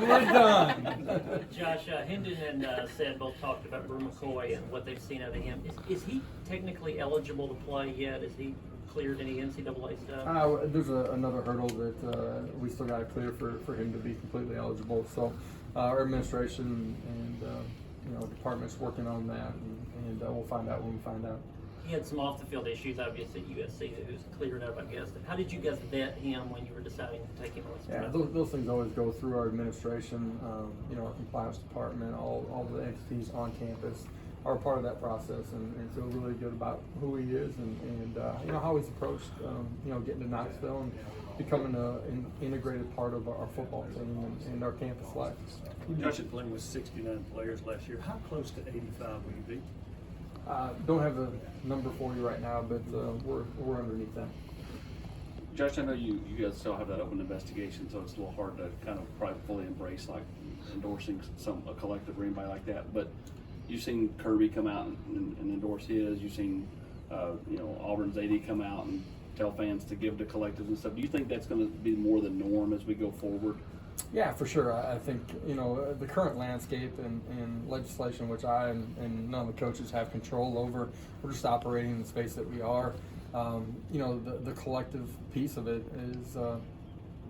We're done. Josh, Hendon and Said both talked about Brew McCoy and what they've seen out of him. Is he technically eligible to play yet? Is he cleared any NCAA stuff? There's another hurdle that we still got to clear for him to be completely eligible. So our administration and department's working on that, and we'll find out when we find out. He had some off-the-field issues, obviously, at USC that was cleared up, I guess. How did you guys vet him when you were deciding to take him on? Yeah, those things always go through our administration, our compliance department, all the entities on campus are part of that process, and feel really good about who he is and how he's approached, getting to Knoxville and becoming an integrated part of our football team and our campus life. Josh had played with 69 players last year. How close to 85 will you be? Don't have a number for you right now, but we're underneath that. Josh, I know you guys still have that open investigation, so it's a little hard to kind of probably fully embrace like endorsing a collective or anybody like that. But you've seen Kirby come out and endorse his. You've seen Auburn's AD come out and tell fans to give to collectives and stuff. Do you think that's going to be more the norm as we go forward? Yeah, for sure. I think, the current landscape and legislation, which I and none of the coaches have control over, we're just operating in the space that we are. The collective piece of it is,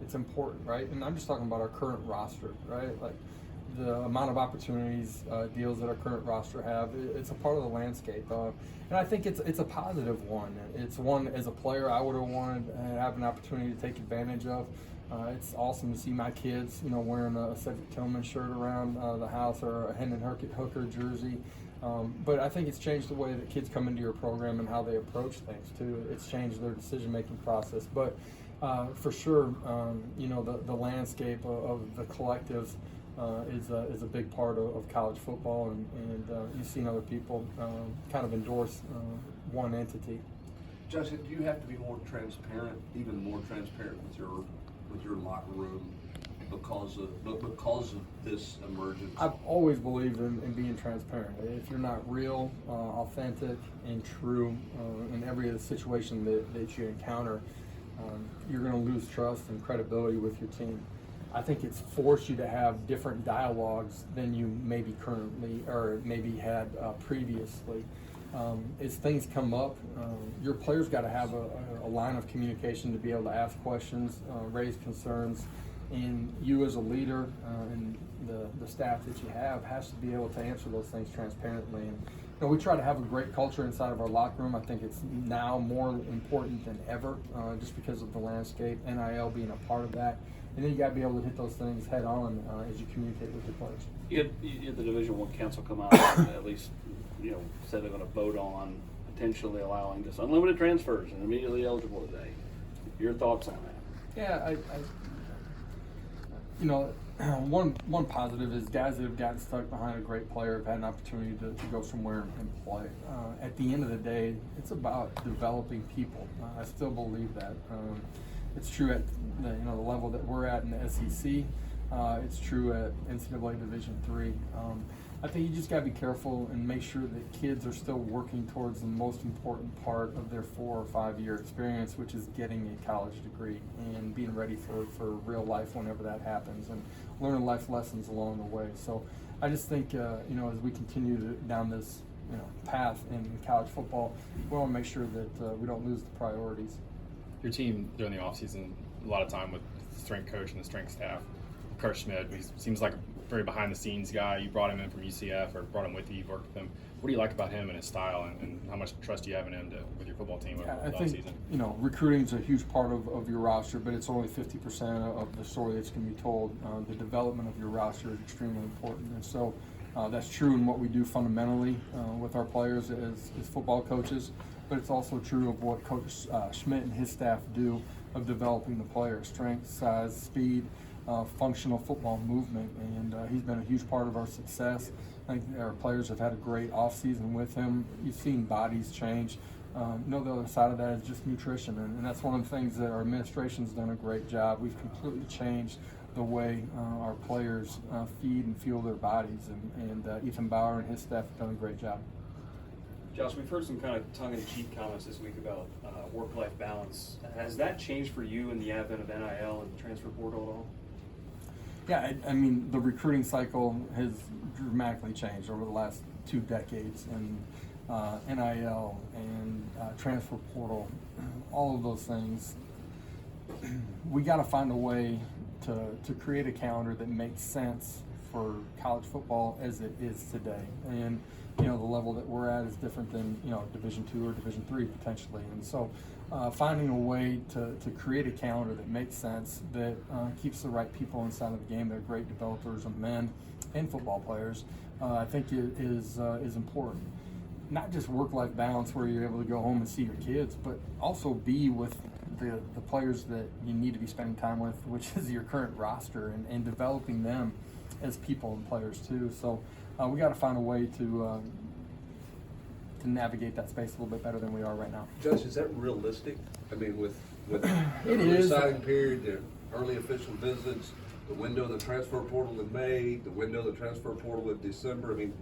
it's important, right? And I'm just talking about our current roster, right? Like the amount of opportunities, deals that our current roster have, it's a part of the landscape. And I think it's a positive one. It's one, as a player, I would have wanted to have an opportunity to take advantage of. It's awesome to see my kids, wearing a Cedric Tillman shirt around the house or a Hendon Hooker jersey. But I think it's changed the way that kids come into your program and how they approach things too. It's changed their decision-making process. But for sure, the landscape of the collectives is a big part of college football, and you've seen other people kind of endorse one entity. Josh, do you have to be more transparent, even more transparent with your locker room because of this emergence? I've always believed in being transparent. If you're not real, authentic, and true in every other situation that you encounter, you're going to lose trust and credibility with your team. I think it's forced you to have different dialogues than you maybe currently or maybe had previously. As things come up, your players got to have a line of communication to be able to ask questions, raise concerns, and you as a leader and the staff that you have has to be able to answer those things transparently. And we try to have a great culture inside of our locker room. I think it's now more important than ever, just because of the landscape, NIL being a part of that. And then you got to be able to hit those things head on as you communicate with your players. You had the Division I Council come out and at least said they're going to vote on potentially allowing just unlimited transfers and immediately eligible today. Your thoughts on that? Yeah, one positive is guys that have gotten stuck behind a great player have had an opportunity to go somewhere and play. At the end of the day, it's about developing people. I still believe that. It's true at the level that we're at in the SEC. It's true at NCAA Division III. I think you just got to be careful and make sure that kids are still working towards the most important part of their 4 or 5 year experience, which is getting a college degree and being ready for real life whenever that happens, and learning life lessons along the way. So I just think, as we continue down this path in college football, we want to make sure that we don't lose the priorities. Your team during the offseason, a lot of time with the strength coach and the strength staff. Coach Schmidt, he seems like a very behind-the-scenes guy. You brought him in from UCF or brought him with you. You've worked with him. What do you like about him and his style, and how much trust do you have in him with your football team over the offseason? I think, recruiting is a huge part of your roster, but it's only 50% of the story that's going to be told. The development of your roster is extremely important, and so that's true in what we do fundamentally with our players as football coaches, but it's also true of what Coach Schmidt and his staff do of developing the player: strength, size, speed, functional football movement, and he's been a huge part of our success. I think our players have had a great offseason with him. You've seen bodies change. The other side of that is just nutrition, and that's one of the things that our administration's done a great job. We've completely changed the way our players feed and fuel their bodies, and Ethan Bauer and his staff have done a great job. Josh, we've heard some kind of tongue-in-cheek comments this week about work-life balance. Has that changed for you in the advent of NIL and the transfer portal at all? Yeah, I mean, the recruiting cycle has dramatically changed over the last 2 decades, and NIL and transfer portal, all of those things. We got to find a way to create a calendar that makes sense for college football as it is today. And the level that we're at is different than Division II or Division III potentially. And so finding a way to create a calendar that makes sense, that keeps the right people inside of the game, they're great developers of men and football players, I think is important. Not just work-life balance where you're able to go home and see your kids, but also be with the players that you need to be spending time with, which is your current roster, and developing them as people and players too. So we got to find a way to navigate that space a little bit better than we are right now. Josh, is that realistic? I mean, with the It early is. signing period, the early official visits, the window of the transfer portal in May, the window of the transfer portal in December. I mean,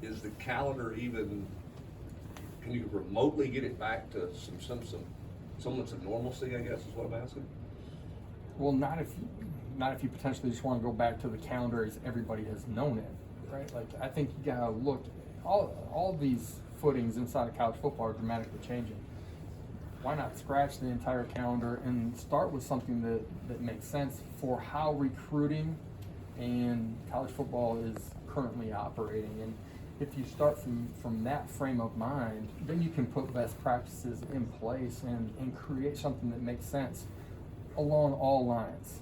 is the calendar even? Can you remotely get it back to some semblance of normalcy? I guess is what I'm asking. Well, not if you potentially just want to go back to the calendar as everybody has known it, right? Like, I think you gotta look, all these footings inside of college football are dramatically changing. Why not scratch the entire calendar and start with something that makes sense for how recruiting and college football is currently operating? And if you start from that frame of mind, then you can put best practices in place and create something that makes sense along all lines.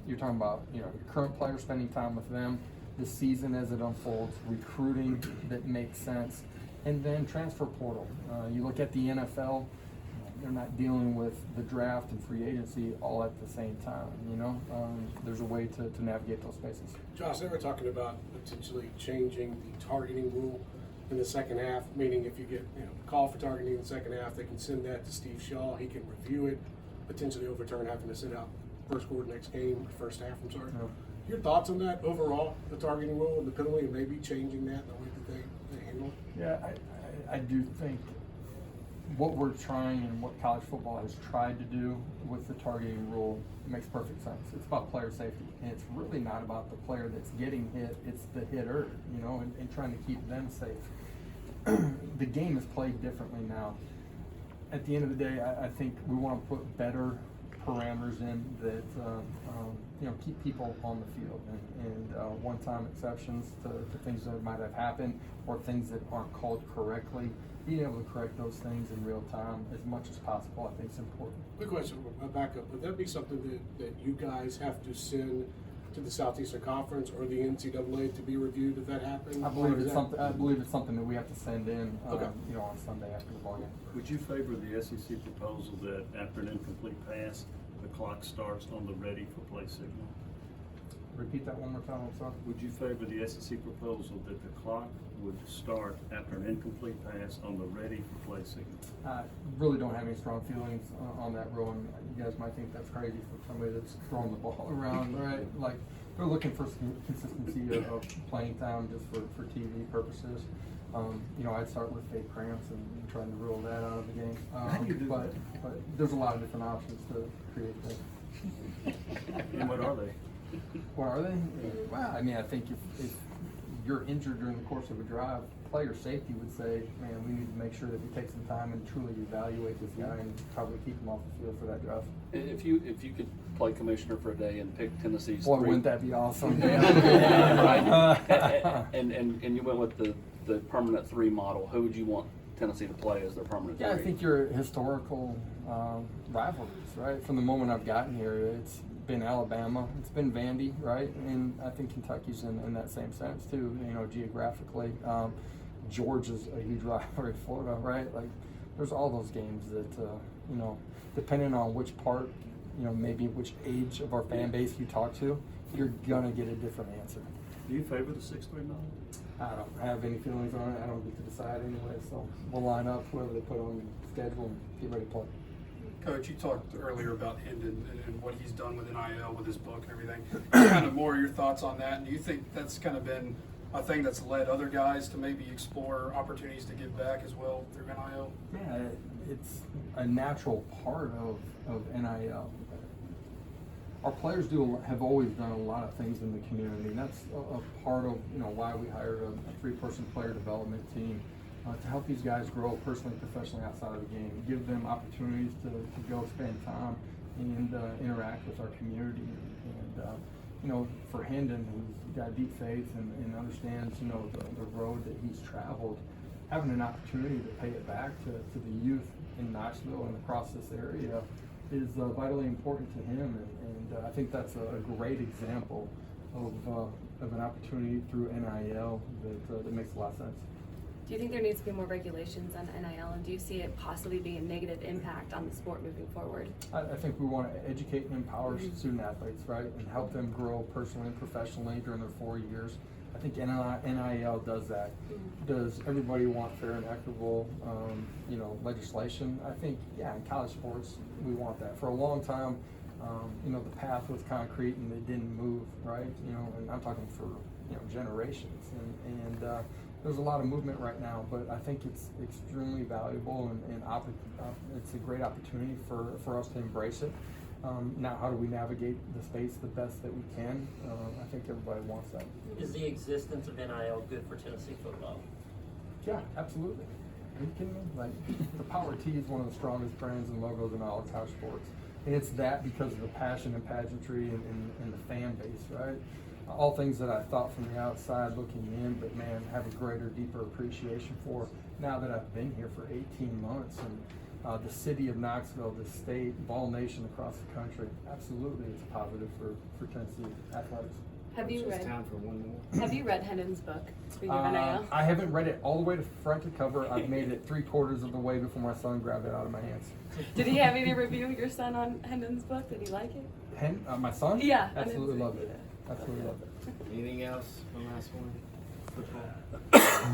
You're talking about your current players, spending time with them, the season as it unfolds, recruiting that makes sense, and then transfer portal. You look at the NFL, they're not dealing with the draft and free agency all at the same time. There's a way to navigate those spaces. Josh, they were talking about potentially changing the targeting rule in the second half, meaning if you get a call for targeting in the second half, they can send that to Steve Shaw. He can review it, potentially overturn having to send out first quarter next game, first half. I'm sorry. Yeah. Your thoughts on that overall, the targeting rule and the penalty, and maybe changing that the way that they handle it? Yeah, I do think what we're trying and what college football has tried to do with the targeting rule makes perfect sense. It's about player safety, and it's really not about the player that's getting hit, it's the hitter, and trying to keep them safe. The game is played differently now. At the end of the day, I think we want to put better parameters in that keep people on the field, and one-time exceptions to things that might have happened or things that aren't called correctly. Being able to correct those things in real time as much as possible, I think, is important. Quick question, back up. Would that be something that you guys have to send to the Southeastern Conference or the NCAA to be reviewed if that happens? I believe it's something that we have to send in, Okay. on Sunday after the ball game. Would you favor the SEC proposal that after an incomplete pass, the clock starts on the ready for play signal? Repeat that one more time, I'm sorry. Would you favor the SEC proposal that the clock would start after an incomplete pass on the ready for play signal? I really don't have any strong feelings on that rule, and you guys might think that's crazy for somebody that's throwing the ball around, right? Like, they're looking for some consistency of playing time just for TV purposes. I'd start with fake cramps and trying to rule that out of the game. But there's a lot of different options to create that. And what are they? What are they? Well, I mean, I think if you're injured during the course of a drive, player safety would say, man, we need to make sure that we take some time and truly evaluate this guy and probably keep him off the field for that drive. If you could play commissioner for a day and pick Tennessee's Boy, three, wouldn't that be awesome? right? and you went with the permanent 3 model. Who would you want Tennessee to play as their permanent 3? Yeah, I think your historical rivalries, right? From the moment I've gotten here, it's been Alabama, it's been Vandy, right? And I think Kentucky's in that same sense too, geographically. Georgia's a huge rivalry, Florida, right? Like, there's all those games that, depending on which part, maybe which age of our fan base you talk to, you're gonna get a different answer. Do you favor the 6-3 model? I don't have any feelings on it. I don't get to decide anyway, so we'll line up whoever they put on the schedule and get ready to play. Coach, you talked earlier about Hendon and what he's done with NIL, with his book and everything. Kind of more your thoughts on that, and do you think that's kind of been a thing that's led other guys to maybe explore opportunities to give back as well through NIL? Yeah, it's a natural part of NIL. our players have always done a lot of things in the community, and that's a part of why we hired a 3-person player development team to help these guys grow personally, professionally outside of the game, give them opportunities to go spend time and interact with our community. And for Hendon, who's got deep faith and understands the road that he's traveled, having an opportunity to pay it back to the youth in Knoxville and across this area is vitally important to him, and I think that's a great example of an opportunity through NIL that makes a lot of sense. Do you think there needs to be more regulations on NIL, and do you see it possibly being a negative impact on the sport moving forward? I think we want to educate and empower student athletes, right, and help them grow personally and professionally during their 4 years. I think NIL does that. Does everybody want fair and equitable, legislation? I think, yeah, in college sports, we want that. For a long time, the path was concrete and it didn't move, right? And I'm talking for, generations. And there's a lot of movement right now, but I think it's extremely valuable and it's a great opportunity for us to embrace it. Now, how do we navigate the space the best that we can? I think everybody wants that. Is the existence of NIL good for Tennessee football? Yeah, absolutely. Are you kidding me? Like, the Power T is one of the strongest brands and logos in all of college sports. And it's that because of the passion and pageantry and the fan base, right? All things that I thought from the outside looking in, but man, have a greater, deeper appreciation for now that I've been here for 18 months. And the city of Knoxville, the state, Ball Nation across the country, absolutely it's positive for Tennessee athletics. Have you read? Time for one more. Have you read Hendon's book? Speaking of NIL. I haven't read it all the way to front to cover. I've made it 3/4 of the way before my son grabbed it out of my hands. Did he have any review your son on Hendon's book? Did he like it? My son? Yeah. Absolutely loved it. Absolutely loved it. Anything else? One last one.